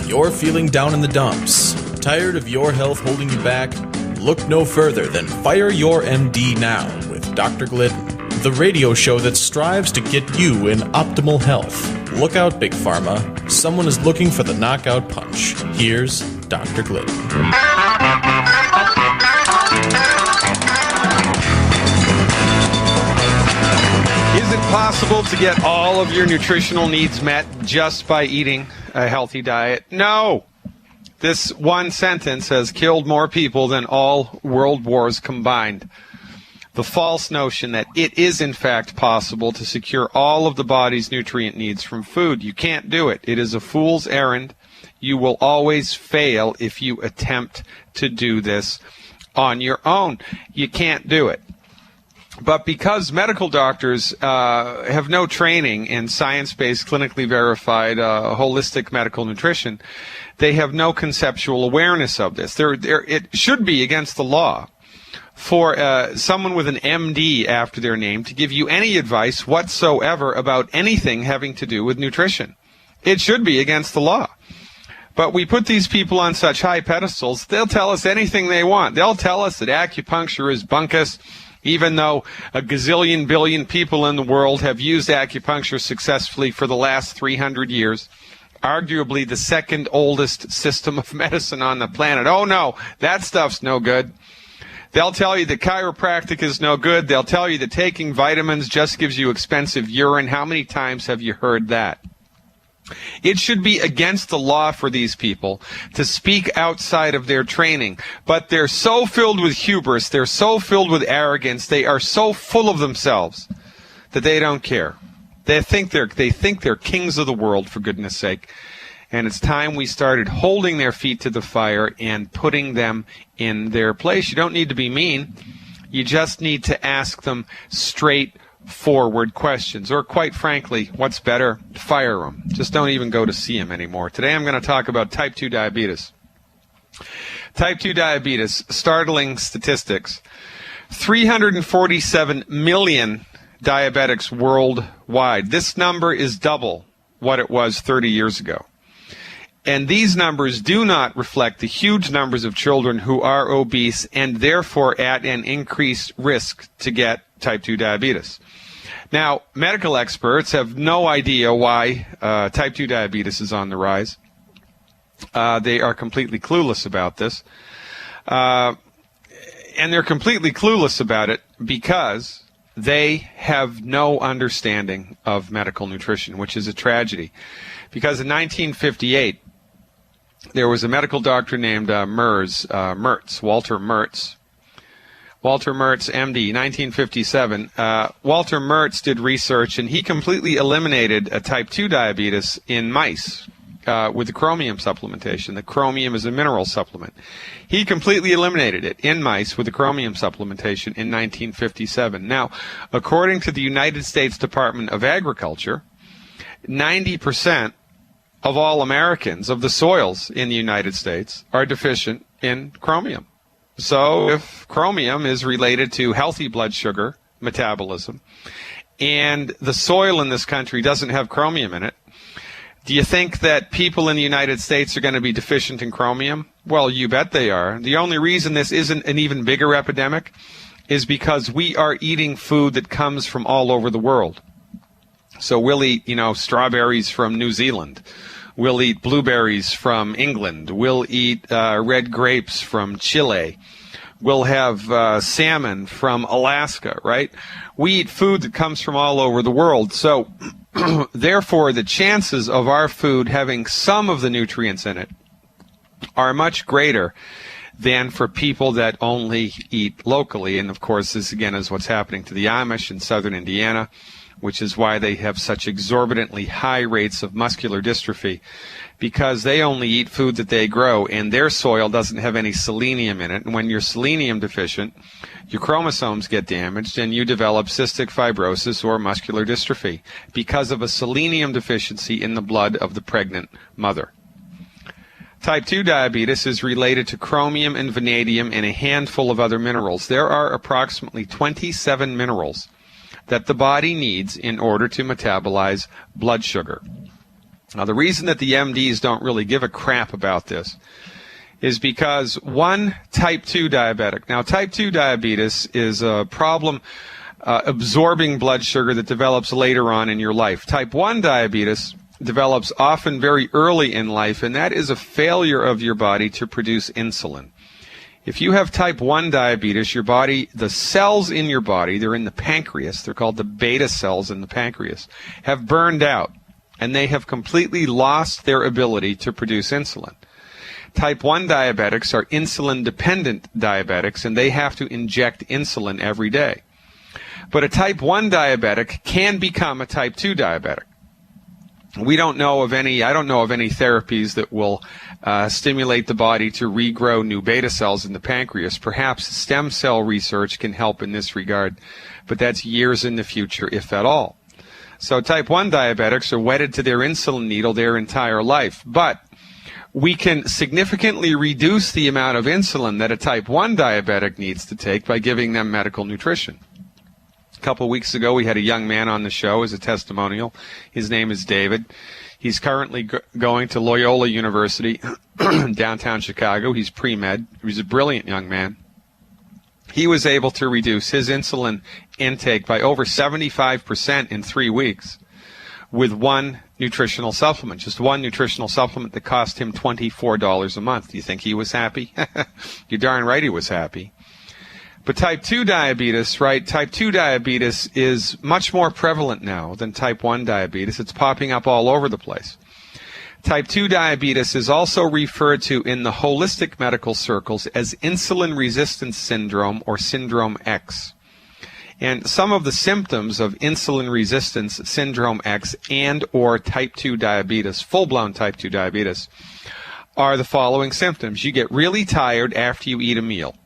You're feeling down in the dumps. Tired of your health holding you back? Look no further than Fire Your MD Now with Dr. Glidden, the radio show that strives to get you in optimal health. Look out, Big Pharma. Someone is looking for the knockout punch. Here's Dr. Glidden. Is it possible to get all of your nutritional needs met just by eating a healthy diet? No. This one sentence has killed more people than all world wars combined. The false notion that it is in fact possible to secure all of the body's nutrient needs from food. You can't do it. It is a fool's errand. You will always fail if you attempt to do this on your own. You can't do it. But because medical doctors have no training in science-based, clinically verified, holistic medical nutrition, they have no conceptual awareness of this. It should be against the law for someone with an MD after their name to give you any advice whatsoever about anything having to do with nutrition. It should be against the law. But we put these people on such high pedestals, they'll tell us anything they want. They'll tell us that acupuncture is bunkus, even though a gazillion billion people in the world have used acupuncture successfully for the last 300 years. Arguably the second oldest system of medicine on the planet. Oh no, that stuff's no good. They'll tell you that chiropractic is no good. They'll tell you that taking vitamins just gives you expensive urine. How many times have you heard that? It should be against the law for these people to speak outside of their training. But they're so filled with hubris, they're so filled with arrogance, they are so full of themselves that they don't care. They think they're kings of the world, for goodness sake. And it's time we started holding their feet to the fire and putting them in their place. You don't need to be mean. You just need to ask them straightforward questions. Or quite frankly, what's better? Fire them. Just don't even go to see them anymore. Today I'm going to talk about type 2 diabetes. Type 2 diabetes, startling statistics. 347 million diabetics worldwide. This number is double what it was 30 years ago. And these numbers do not reflect the huge numbers of children who are obese and therefore at an increased risk to get type 2 diabetes. Now, medical experts have no idea why type 2 diabetes is on the rise. They are completely clueless about this. And they're completely clueless about it because they have no understanding of medical nutrition, which is a tragedy. Because in 1958, there was a medical doctor named Walter Mertz, MD, 1957. Walter Mertz did research, and he completely eliminated type 2 diabetes in mice with the chromium supplementation. The chromium is a mineral supplement. He completely eliminated it in mice with the chromium supplementation in 1957. Now, according to the United States Department of Agriculture, 90% of all Americans, of the soils in the United States, are deficient in chromium. So if chromium is related to healthy blood sugar metabolism, and the soil in this country doesn't have chromium in it, do you think that people in the United States are going to be deficient in chromium? Well, you bet they are. The only reason this isn't an even bigger epidemic is because we are eating food that comes from all over the world. So we'll eat, strawberries from New Zealand. We'll eat blueberries from England. We'll eat red grapes from Chile. We'll have salmon from Alaska, right? We eat food that comes from all over the world. So, therefore, the chances of our food having some of the nutrients in it are much greater than for people that only eat locally. And, of course, this, again, is what's happening to the Amish in southern Indiana, which is why they have such exorbitantly high rates of muscular dystrophy, because they only eat food that they grow, and their soil doesn't have any selenium in it. And when you're selenium deficient, your chromosomes get damaged, and you develop cystic fibrosis or muscular dystrophy because of a selenium deficiency in the blood of the pregnant mother. Type 2 diabetes is related to chromium and vanadium and a handful of other minerals. There are approximately 27 minerals that the body needs in order to metabolize blood sugar. Now, the reason that the MDs don't really give a crap about this is because, one, type 2 diabetic. Now, type 2 diabetes is a problem absorbing blood sugar that develops later on in your life. Type 1 diabetes develops often very early in life, and that is a failure of your body to produce insulin. If you have type 1 diabetes, your body, the cells in your body, they're in the pancreas, they're called the beta cells in the pancreas, have burned out, and they have completely lost their ability to produce insulin. Type 1 diabetics are insulin-dependent diabetics, and they have to inject insulin every day. But a type 1 diabetic can become a type 2 diabetic. I don't know of any therapies that will stimulate the body to regrow new beta cells in the pancreas. Perhaps stem cell research can help in this regard, but that's years in the future, if at all. So type 1 diabetics are wedded to their insulin needle their entire life. But we can significantly reduce the amount of insulin that a type 1 diabetic needs to take by giving them medical nutrition. A couple of weeks ago, we had a young man on the show as a testimonial. His name is David. He's currently going to Loyola University, downtown Chicago. He's pre-med. He's a brilliant young man. He was able to reduce his insulin intake by over 75% in 3 weeks with one nutritional supplement, just one nutritional supplement that cost him $24 a month. Do you think he was happy? You're darn right he was happy. But type 2 diabetes, right? Type 2 diabetes is much more prevalent now than type 1 diabetes. It's popping up all over the place. Type 2 diabetes is also referred to in the holistic medical circles as insulin resistance syndrome or syndrome X. And some of the symptoms of insulin resistance syndrome X and or type 2 diabetes, full-blown type 2 diabetes, are the following symptoms. You get really tired after you eat a meal,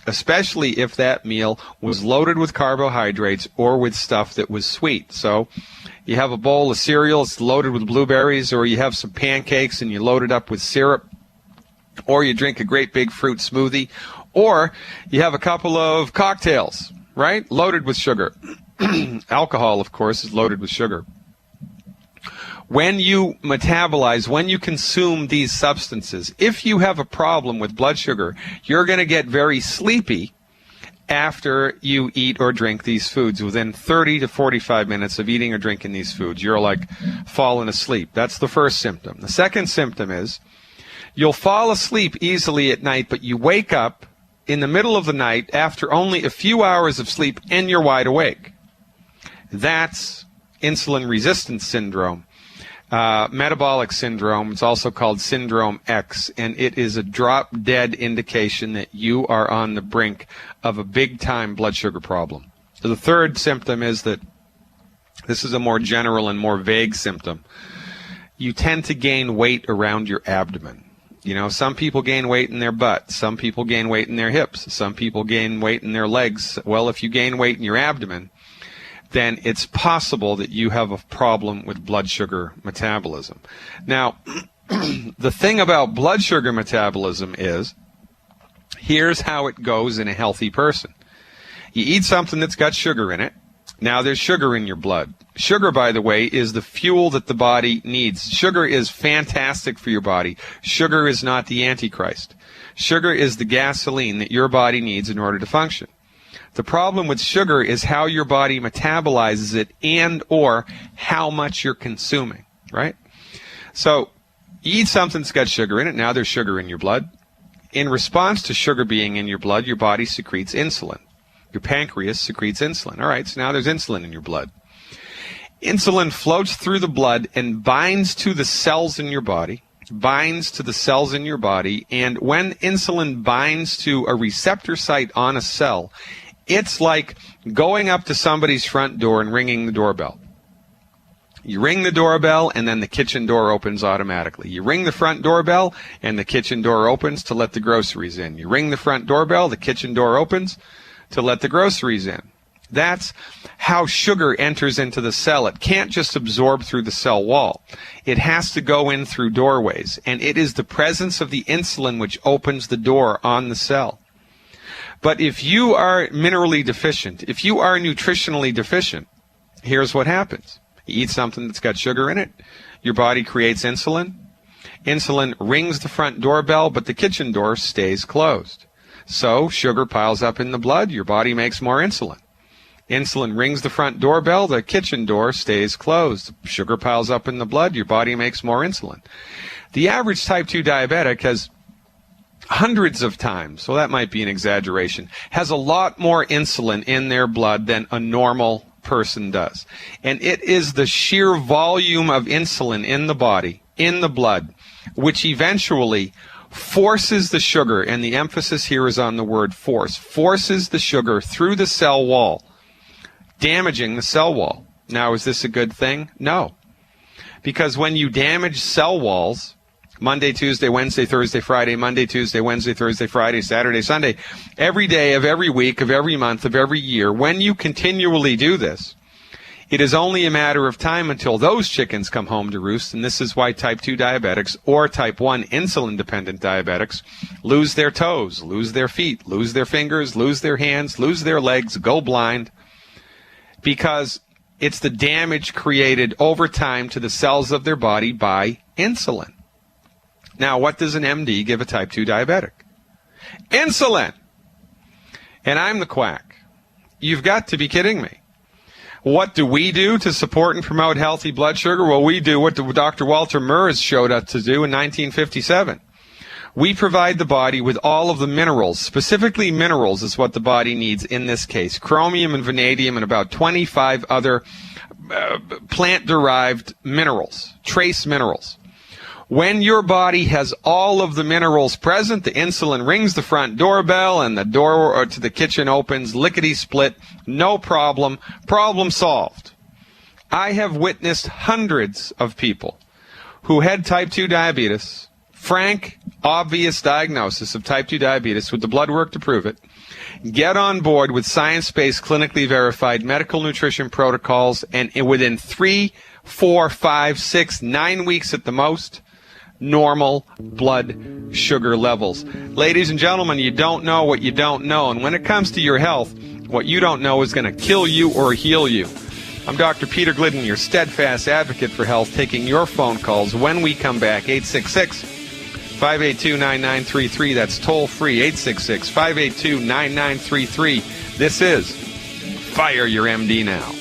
especially if that meal was loaded with carbohydrates or with stuff that was sweet. So you have a bowl of cereal, it's loaded with blueberries, or you have some pancakes and you load it up with syrup, or you drink a great big fruit smoothie, or you have a couple of cocktails, right, loaded with sugar. Alcohol, of course, is loaded with sugar. When you metabolize, when you consume these substances, if you have a problem with blood sugar, you're going to get very sleepy after you eat or drink these foods. Within 30 to 45 minutes of eating or drinking these foods, you're like falling asleep. That's the first symptom. The second symptom is you'll fall asleep easily at night, but you wake up in the middle of the night after only a few hours of sleep and you're wide awake. That's insulin resistance syndrome. Metabolic syndrome. It's also called syndrome X, and it is a drop-dead indication that you are on the brink of a big-time blood sugar problem. So the third symptom is that this is a more general and more vague symptom. You tend to gain weight around your abdomen. You know, some people gain weight in their butt. Some people gain weight in their hips. Some people gain weight in their legs. Well, if you gain weight in your abdomen, then it's possible that you have a problem with blood sugar metabolism. Now, the thing about blood sugar metabolism is, here's how it goes in a healthy person. You eat something that's got sugar in it. Now, there's sugar in your blood. Sugar, by the way, is the fuel that the body needs. Sugar is fantastic for your body. Sugar is not the Antichrist. Sugar is the gasoline that your body needs in order to function. The problem with sugar is how your body metabolizes it and or how much you're consuming, right? So you eat something that's got sugar in it. Now there's sugar in your blood. In response to sugar being in your blood, your body secretes insulin. Your pancreas secretes insulin. All right, so now there's insulin in your blood. Insulin floats through the blood and binds to the cells in your body, and when insulin binds to a receptor site on a cell, it's like going up to somebody's front door and ringing the doorbell. You ring the doorbell, and then the kitchen door opens automatically. You ring the front doorbell, and the kitchen door opens to let the groceries in. You ring the front doorbell, the kitchen door opens to let the groceries in. That's how sugar enters into the cell. It can't just absorb through the cell wall. It has to go in through doorways, and it is the presence of the insulin which opens the door on the cell. But if you are minerally deficient, if you are nutritionally deficient, here's what happens. You eat something that's got sugar in it, your body creates insulin. Insulin rings the front doorbell, but the kitchen door stays closed. So sugar piles up in the blood, your body makes more insulin. Insulin rings the front doorbell, the kitchen door stays closed. Sugar piles up in the blood, your body makes more insulin. The average type 2 diabetic has hundreds of times, well, that might be an exaggeration, has a lot more insulin in their blood than a normal person does. And it is the sheer volume of insulin in the body, in the blood, which eventually forces the sugar, and the emphasis here is on the word force, forces the sugar through the cell wall, damaging the cell wall. Now, is this a good thing? No. Because when you damage cell walls, Monday, Tuesday, Wednesday, Thursday, Friday, Monday, Tuesday, Wednesday, Thursday, Friday, Saturday, Sunday, every day of every week, of every month, of every year, when you continually do this, it is only a matter of time until those chickens come home to roost, and this is why type 2 diabetics or type 1 insulin-dependent diabetics lose their toes, lose their feet, lose their fingers, lose their hands, lose their legs, go blind, because it's the damage created over time to the cells of their body by insulin. Now, what does an MD give a type 2 diabetic? Insulin! And I'm the quack. You've got to be kidding me. What do we do to support and promote healthy blood sugar? Well, we do what Dr. Walter Murs showed us to do in 1957. We provide the body with all of the minerals. Specifically, minerals is what the body needs in this case. Chromium and vanadium and about 25 other plant-derived minerals, trace minerals. When your body has all of the minerals present, the insulin rings the front doorbell and the door to the kitchen opens, lickety-split, no problem, problem solved. I have witnessed hundreds of people who had type 2 diabetes, frank, obvious diagnosis of type 2 diabetes with the blood work to prove it, get on board with science-based, clinically verified medical nutrition protocols, and within 3, 4, 5, 6, 9 weeks at the most, normal blood sugar levels. Ladies and gentlemen, you don't know what you don't know. And when it comes to your health, what you don't know is going to kill you or heal you. I'm Dr. Peter Glidden, your steadfast advocate for health, taking your phone calls when we come back. 866-582-9933. That's toll free. 866-582-9933. This is Fire Your MD Now.